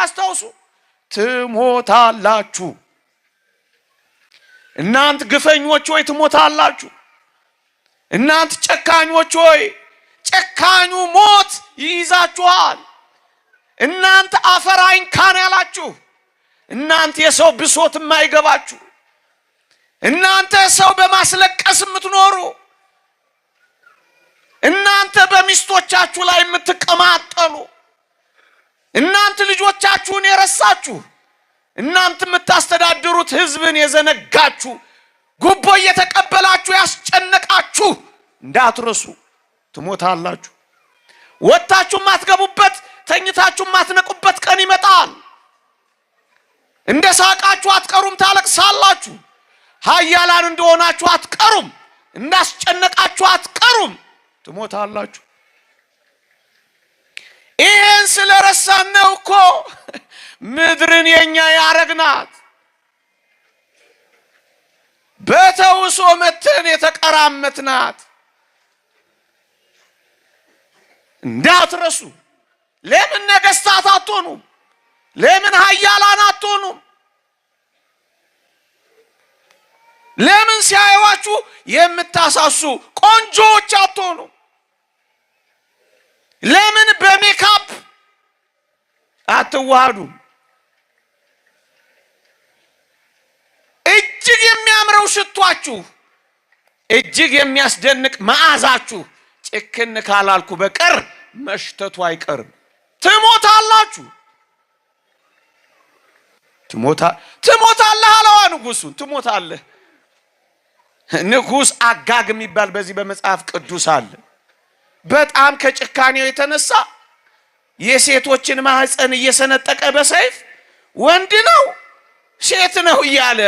አስታውሱ። ትሞታላችሁ። እናንተ ግፈኞች ሆይ ትሞታላችሁ። እናንተ ጨካኞች ሆይ ጨካኙ ሞት ይይዛችኋል። እናንተ አፈር አይንካን ያላችሁ፣ እናንተ የሰው ብሶት የማይገባችሁ፣ እናንተ ሰው በማስለቀስ የምትኖሩ፣ እናንተ በሚስቶቻችሁ ላይ የምትቀማጠሉ፣ እናንተ ልጆቻችሁን የረሳችሁ፣ እናንተ የምታስተዳድሩት ህዝብን የዘነጋችሁ፣ ጉቦ እየተቀበላችሁ ያስጨነቃችሁ እንዳትረሱ ትሞታላችሁ። ወጣችሁ ማትገቡበት ተኝታችሁ ማትነቁበት ቀን ይመጣል። እንደ ሳቃችሁ አትቀሩም፣ ታለቅሳላችሁ። ኃያላን እንደሆናችሁ አትቀሩም፣ እንዳስጨነቃችሁ አትቀሩም፣ ትሞታላችሁ። ይሄን ስለረሳን ነው እኮ ምድርን የኛ ያረግናት። በተውሶ መተን የተቀራመትናት እንዳትረሱ። ለምን ነገስታት አትሆኑም? ለምን ኃያላን አትሆኑም? ለምን ሲያዩዋችሁ የምታሳሱ ቆንጆዎች አትሆኑም? ለምን በሜካፕ አትዋሃዱም? እጅግ የሚያምረው ሽቷችሁ፣ እጅግ የሚያስደንቅ መዓዛችሁ ጭክን ካላልኩ በቀር መሽተቱ አይቀርም። ትሞታላችሁ። ትሞታለህ አለዋ ንጉሱን። ትሞታለህ። ንጉስ አጋግ የሚባል በዚህ በመጽሐፍ ቅዱስ አለ። በጣም ከጭካኔው የተነሳ የሴቶችን ማህፀን እየሰነጠቀ በሰይፍ ወንድ ነው ሴት ነው እያለ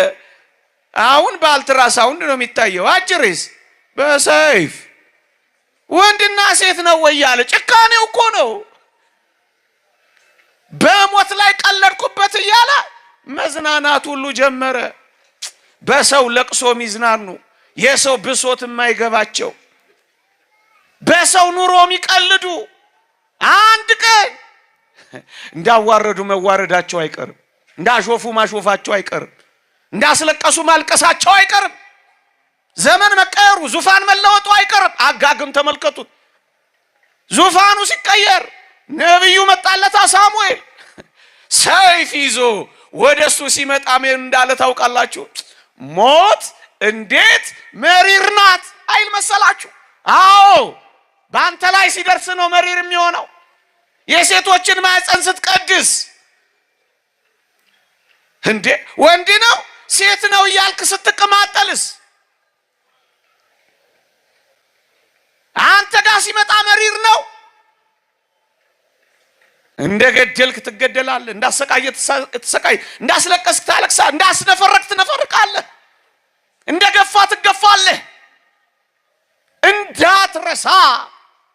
አሁን በአልትራሳውንድ ነው የሚታየው። አጅሬስ በሰይፍ ወንድና ሴት ነው እያለ ጭካኔው እኮ ነው። በሞት ላይ ቀለድኩበት እያለ መዝናናት ሁሉ ጀመረ። በሰው ለቅሶ ሚዝናኑ፣ የሰው ብሶት የማይገባቸው፣ በሰው ኑሮ የሚቀልዱ አንድ ቀን እንዳዋረዱ መዋረዳቸው አይቀርም፣ እንዳሾፉ ማሾፋቸው አይቀርም፣ እንዳስለቀሱ ማልቀሳቸው አይቀርም። ዘመን መቀየሩ ዙፋን መለወጡ አይቀርም። አጋግን ተመልከቱት። ዙፋኑ ሲቀየር ነብዩ መጣለታ ሳሙኤል ሰይፍ ይዞ ወደሱ ሲመጣ ምን እንዳለ ታውቃላችሁ? ሞት እንዴት መሪር ናት አይል መሰላችሁ? አዎ በአንተ ላይ ሲደርስ ነው መሪር የሚሆነው። የሴቶችን ማህፀን ስትቀድስ እንዴ ወንድ ነው ሴት ነው እያልክ ስትቀማጠልስ አንተ ጋር ሲመጣ መሪር ነው። እንደገደልክ ትገደላለህ፣ እንዳሰቃየህ ትሰቃይ፣ እንዳስለቀስክ ታለቅሳለህ፣ እንዳስነፈረክ ትነፈርቃለህ፣ እንደገፋ ትገፋለህ። እንዳትረሳ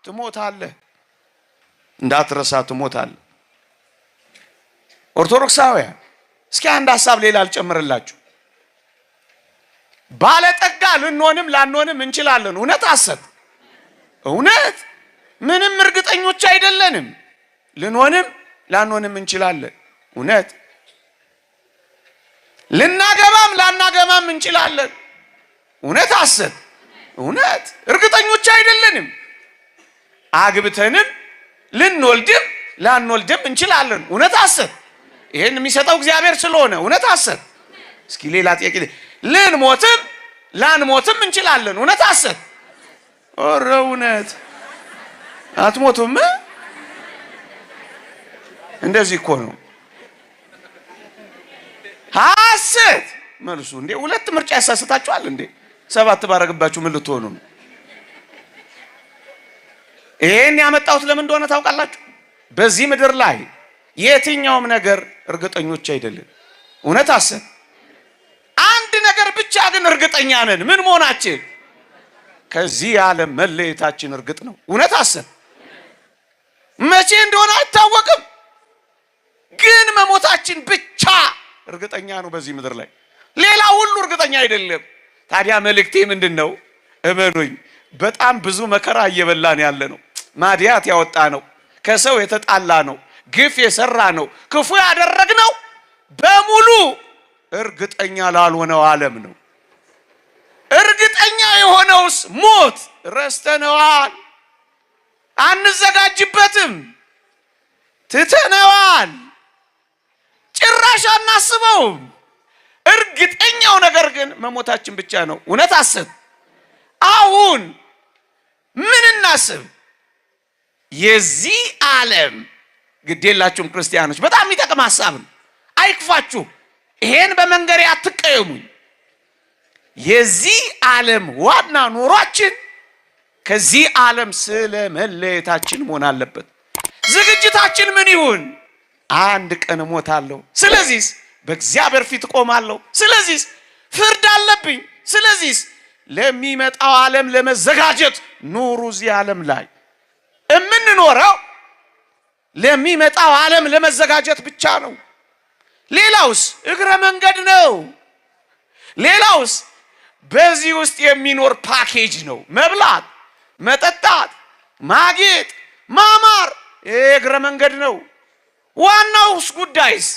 ትሞታለህ። እንዳትረሳ ትሞታለህ። ኦርቶዶክሳውያን እስኪ አንድ ሐሳብ ሌላ አልጨምርላችሁ። ባለጠጋ ልንሆንም ላንሆንም እንችላለን። እውነት አሰብ እውነት ምንም እርግጠኞች አይደለንም። ልንሆንም ላንሆንም እንችላለን። እውነት ልናገባም ላናገባም እንችላለን። እውነት አሰብ እውነት እርግጠኞች አይደለንም። አግብተንም ልንወልድም ላንወልድም እንችላለን። እውነት አሰብ ይሄን የሚሰጠው እግዚአብሔር ስለሆነ እውነት አሰብ። እስኪ ሌላ ጥያቄ ልንሞትም ላንሞትም እንችላለን። እውነት አሰብ ኦረ እውነት አትሞቱም? እንደዚህ እኮ ነው ሐሰት መልሱ። እንዴ ሁለት ምርጫ ያሳስታችኋል እንዴ? ሰባት ባረግባችሁ ምን ልትሆኑ ነው? ይሄን ያመጣሁት ለምን እንደሆነ ታውቃላችሁ? በዚህ ምድር ላይ የትኛውም ነገር እርግጠኞች አይደለም። እውነት አሰብ አንድ ነገር ብቻ ግን እርግጠኛ ነን። ምን መሆናችን? ከዚህ ዓለም መለየታችን እርግጥ ነው። እውነት አሰብ መቼ እንደሆነ አይታወቅም፣ ግን መሞታችን ብቻ እርግጠኛ ነው በዚህ ምድር ላይ። ሌላ ሁሉ እርግጠኛ አይደለም። ታዲያ መልእክቴ ምንድነው? እመኑኝ በጣም ብዙ መከራ እየበላን ያለ ነው። ማዲያት ያወጣ ነው፣ ከሰው የተጣላ ነው፣ ግፍ የሰራ ነው ክፉ ያደረግነው በሙሉ እርግጠኛ ላልሆነው ዓለም ነው። እርግጠኛ የሆነውስ ሞት ረስተነዋል፣ አንዘጋጅበትም፣ ትተነዋል፣ ጭራሽ አናስበውም። እርግጠኛው ነገር ግን መሞታችን ብቻ ነው። እውነት አስብ። አሁን ምን እናስብ? የዚህ ዓለም ግዴላችሁም ክርስቲያኖች በጣም የሚጠቅም ሐሳብ ነው። አይክፋችሁ። ይሄን በመንገሬ አትቀየሙኝ። የዚህ ዓለም ዋና ኑሯችን ከዚህ ዓለም ስለ መለየታችን መሆን አለበት። ዝግጅታችን ምን ይሁን? አንድ ቀን እሞታለሁ፣ ስለዚህ በእግዚአብሔር ፊት እቆማለሁ፣ ስለዚህ ፍርድ አለብኝ፣ ስለዚህ ለሚመጣው ዓለም ለመዘጋጀት ኑሩ። እዚህ ዓለም ላይ የምንኖረው ለሚመጣው ዓለም ለመዘጋጀት ብቻ ነው። ሌላውስ እግረ መንገድ ነው። ሌላውስ በዚህ ውስጥ የሚኖር ፓኬጅ ነው። መብላት፣ መጠጣት፣ ማጌጥ፣ ማማር እግረ መንገድ ነው። ዋናውስ ጉዳይስ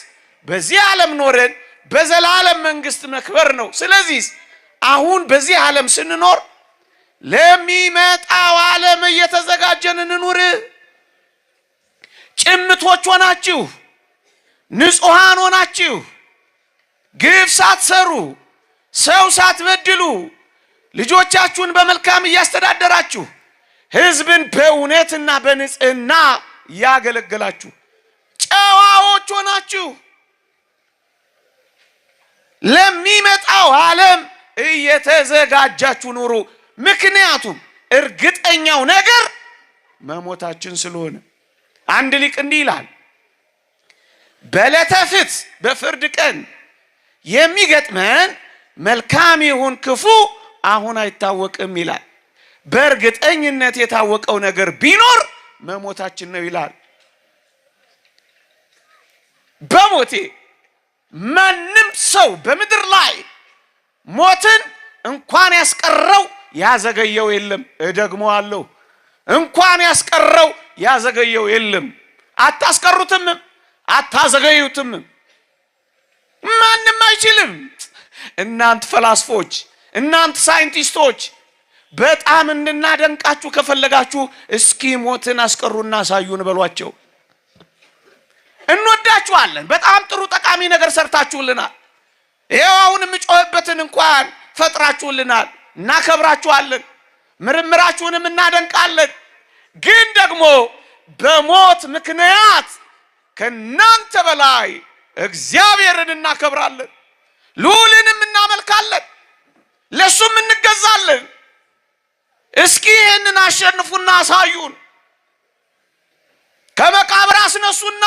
በዚህ ዓለም ኖረን በዘላለም መንግስት መክበር ነው። ስለዚህ አሁን በዚህ ዓለም ስንኖር ለሚመጣው ዓለም እየተዘጋጀን እንኑር። ጭምቶች ሆናችሁ ንጹሃን ሆናችሁ ግፍ ሳትሰሩ ሰው ሳትበድሉ ልጆቻችሁን በመልካም እያስተዳደራችሁ ሕዝብን በእውነትና በንጽህና ያገለገላችሁ ጨዋዎች ሆናችሁ ለሚመጣው ዓለም እየተዘጋጃችሁ ኑሩ። ምክንያቱም እርግጠኛው ነገር መሞታችን ስለሆነ። አንድ ሊቅ እንዲህ ይላል፣ በዕለተ ፍትሕ በፍርድ ቀን የሚገጥመን መልካም ይሁን ክፉ አሁን አይታወቅም ይላል። በእርግጠኝነት የታወቀው ነገር ቢኖር መሞታችን ነው ይላል። በሞቴ ማንም ሰው በምድር ላይ ሞትን እንኳን ያስቀረው ያዘገየው የለም። እደግመዋለሁ፣ እንኳን ያስቀረው ያዘገየው የለም። አታስቀሩትም፣ አታዘገዩትም። ማንም አይችልም። እናንተ ፈላስፎች፣ እናንተ ሳይንቲስቶች በጣም እንድናደንቃችሁ ከፈለጋችሁ እስኪ ሞትን አስቀሩና አሳዩን በሏቸው። እንወዳችኋለን። በጣም ጥሩ ጠቃሚ ነገር ሰርታችሁልናል። ይሄው አሁን የምጮህበትን እንኳን ፈጥራችሁልናል። እናከብራችኋለን፣ ምርምራችሁንም እናደንቃለን። ግን ደግሞ በሞት ምክንያት ከናንተ በላይ እግዚአብሔርን እናከብራለን፣ ልዑልንም እናመልካለን፣ ለሱም እንገዛለን። እስኪ ይህንን አሸንፉና አሳዩን። ከመቃብር አስነሱና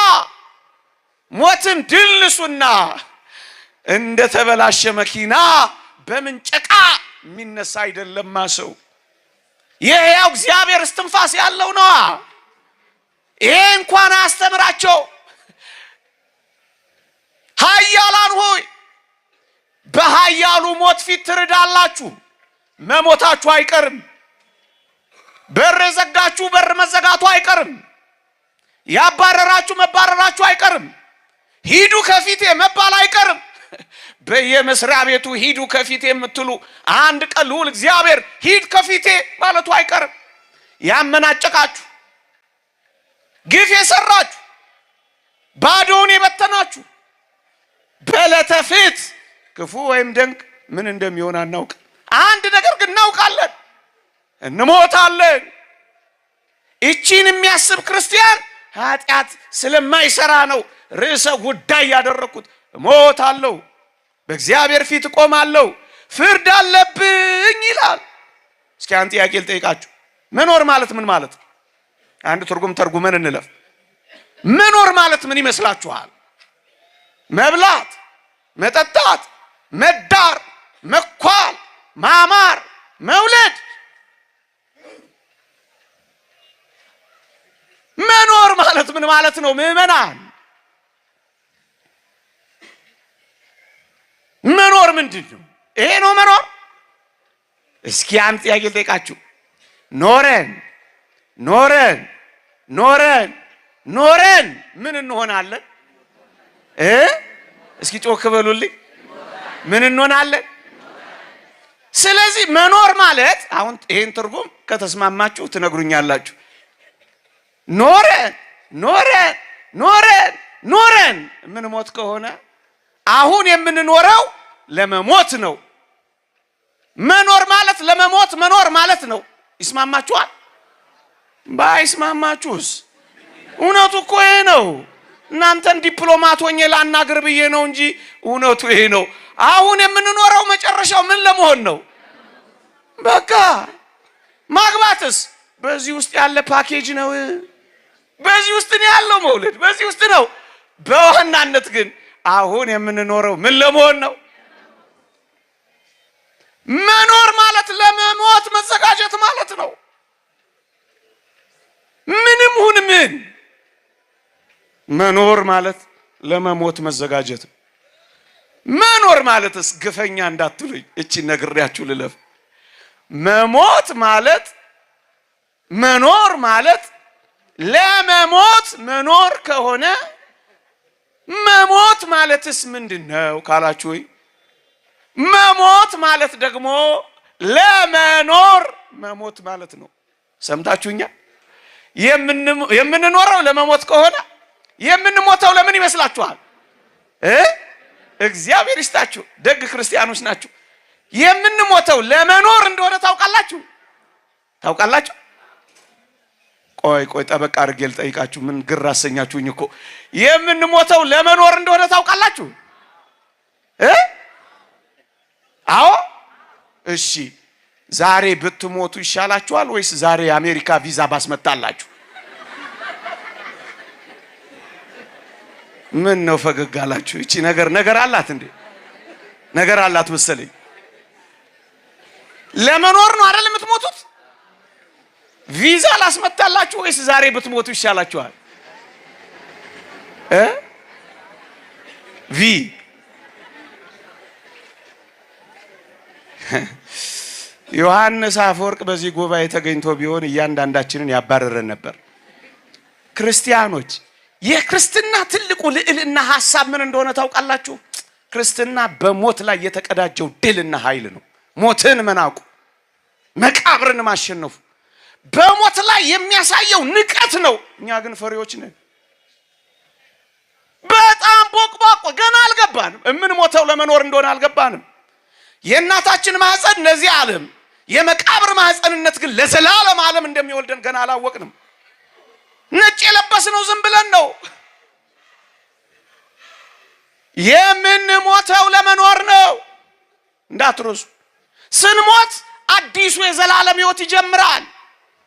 ሞትን ድል ንሱና እንደ ተበላሸ መኪና በምንጨቃ የሚነሳ አይደለማ ሰው። የሕያው እግዚአብሔር እስትንፋስ ያለው ነዋ። ይሄ እንኳን አስተምራቸው። ኃያላን ሆይ በኃያሉ ሞት ፊት ትርዳላችሁ። መሞታችሁ አይቀርም። በር የዘጋችሁ በር መዘጋቱ አይቀርም። ያባረራችሁ መባረራችሁ አይቀርም። ሂዱ ከፊቴ መባል አይቀርም። በየመስሪያ ቤቱ ሂዱ ከፊቴ የምትሉ አንድ ቀን ልዑል እግዚአብሔር ሂድ ከፊቴ ማለቱ አይቀርም። ያመናጨቃችሁ፣ ግፍ የሰራችሁ፣ ባዶውን የበተናችሁ በዕለተ ፍትሕ ክፉ ወይም ደግ ምን እንደሚሆን አናውቅ። አንድ ነገር ግን እናውቃለን፣ እንሞታለን። ይቺን የሚያስብ ክርስቲያን ኃጢአት ስለማይሰራ ነው ርዕሰ ጉዳይ ያደረኩት። እሞታለሁ፣ በእግዚአብሔር ፊት እቆማለሁ፣ ፍርድ አለብኝ ይላል። እስኪ አንድ ጥያቄ ልጠይቃችሁ። መኖር ማለት ምን ማለት ነው? አንድ ትርጉም ተርጉመን እንለፍ። መኖር ማለት ምን ይመስላችኋል? መብላት፣ መጠጣት፣ መዳር፣ መኳል፣ ማማር፣ መውለድ። መኖር ማለት ምን ማለት ነው? ምዕመናን መኖር ምንድን ነው? ይሄ ነው መኖር? እስኪ አንድ ጥያቄ ልጠይቃችሁ። ኖረን ኖረን ኖረን ኖረን ምን እንሆናለን? እስኪ ጮክ በሉልኝ። ምን እንሆናለን? ስለዚህ መኖር ማለት አሁን ይሄን ትርጉም ከተስማማችሁ ትነግሩኛላችሁ። ኖረን ኖረን ኖረን ኖረን ምን ሞት ከሆነ አሁን የምንኖረው ለመሞት ነው። መኖር ማለት ለመሞት መኖር ማለት ነው። ይስማማችኋል? ባይስማማችሁስ? እውነቱ እኮ ይሄ ነው። እናንተን ዲፕሎማት ሆኜ ላናግር ብዬ ነው እንጂ እውነቱ ይሄ ነው። አሁን የምንኖረው መጨረሻው ምን ለመሆን ነው? በቃ ማግባትስ በዚህ ውስጥ ያለ ፓኬጅ ነው። በዚህ ውስጥ ነው ያለው መውለድ፣ በዚህ ውስጥ ነው። በዋናነት ግን አሁን የምንኖረው ምን ለመሆን ነው? መኖር ማለት ለመሞት መዘጋጀት ማለት ነው። ምንም ሁን ምን መኖር ማለት ለመሞት መዘጋጀት ነው። መኖር ማለትስ ግፈኛ እንዳትሉኝ እቺ ነግሬያችሁ ልለፍ። መሞት ማለት መኖር ማለት ለመሞት መኖር ከሆነ መሞት ማለትስ ምንድነው ካላችሁ ወይ መሞት ማለት ደግሞ ለመኖር መሞት ማለት ነው። ሰምታችሁኛል? የምንኖረው ለመሞት ከሆነ የምንሞተው ለምን ይመስላችኋል? እግዚአብሔር ይስጣችሁ፣ ደግ ክርስቲያኖች ናችሁ። የምንሞተው ለመኖር እንደሆነ ታውቃላችሁ? ታውቃላችሁ? ቆይ ጠበቅ አድርጌ ልጠይቃችሁ። ምን ግር አሰኛችሁኝ እኮ። የምንሞተው ለመኖር እንደሆነ ታውቃላችሁ? አዎ። እሺ፣ ዛሬ ብትሞቱ ይሻላችኋል ወይስ ዛሬ የአሜሪካ ቪዛ ባስመጣላችሁ? ምን ነው ፈገግ አላችሁ? እቺ ነገር አላት እንዴ? ነገር አላት መሰለኝ። ለመኖር ነው አይደል የምትሞቱት? ቪዛ ላስመጣላችሁ ወይስ ዛሬ ብትሞቱ ይሻላችኋል? ዮሐንስ አፈወርቅ በዚህ ጉባኤ ተገኝቶ ቢሆን እያንዳንዳችንን ያባረረን ነበር። ክርስቲያኖች የክርስትና ትልቁ ልዕልና ሐሳብ ምን እንደሆነ ታውቃላችሁ? ክርስትና በሞት ላይ የተቀዳጀው ድልና ኃይል ነው። ሞትን መናቁ፣ መቃብርን ማሸነፉ በሞት ላይ የሚያሳየው ንቀት ነው። እኛ ግን ፈሪዎች ነን። በጣም ቦቅቧቆ ገና አልገባንም። የምንሞተው ለመኖር እንደሆነ አልገባንም። የእናታችን ማህፀን ለዚህ ዓለም፣ የመቃብር ማህፀንነት ግን ለዘላለም ዓለም እንደሚወልደን ገና አላወቅንም። ነጭ የለበስነው ዝም ብለን ነው። የምንሞተው ለመኖር ነው እንዳትረሱ። ስንሞት አዲሱ የዘላለም ሕይወት ይጀምራል።